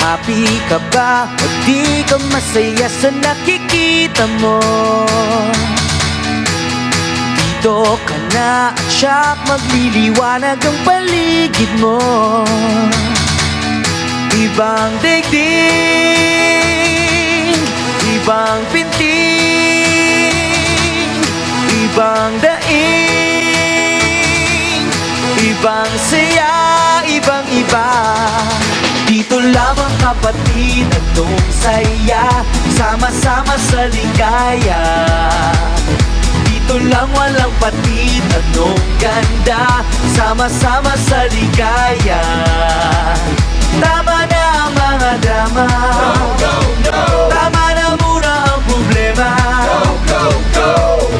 Happy ka ba o di ka masaya sa nakikita mo? Dito ka na at siyak magliliwanag ang paligid mo. Ibang daigdig, ibang pinting, ibang daing, ibang saya, ibang iba. Dito lamang kapatid, anong saya, sama-sama sa ligaya. Dito lang walang patid, anong ganda, sama-sama sa ligaya. Tama na ang mga drama, tama na muna ang problema.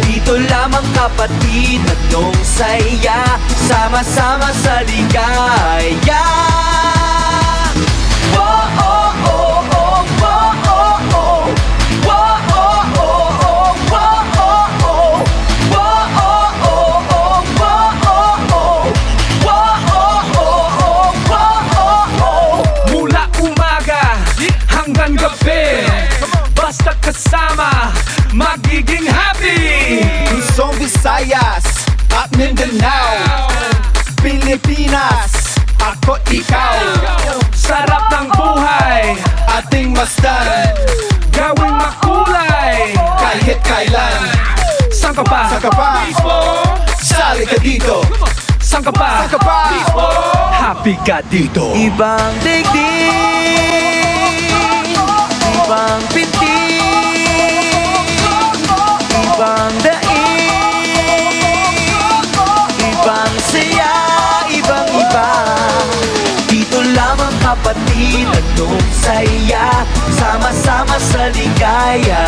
Dito lamang kapatid, anong saya, sama-sama sa ligaya. Basta kasama, magiging happy. Luzon, Visayas at Mindanao, Pilipinas, ako ikaw. Sarap ng buhay, Ating masdan, gawing makulay. kahit kailan. Saan ka pa? Saan ka pa? Sali ka dito. Saan ka pa? Saan ka pa? Happy ka dito. Ibang daigdig, ibang pinting, ibang daing, ibang saya, ibang iba. Dito lamang kapatid, anong saya, sama-sama sa ligaya.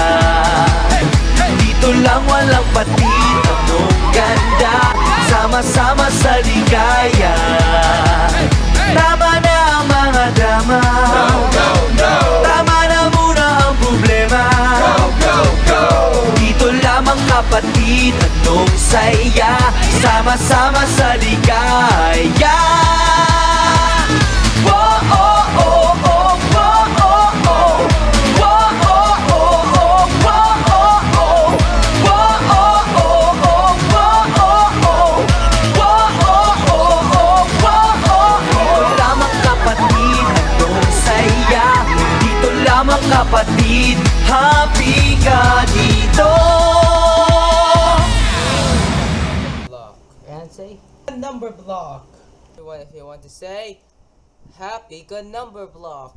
Dito lang walang patid, anong ganda, sama-sama sa ligaya. Tama na ang mga drama, tama na muna ang problema. Dito lamang kapatid, anong saya, sama-sama sa ligaya. Kapatid, happy ka dito. Block. And say number block. If you want to say happy good number block.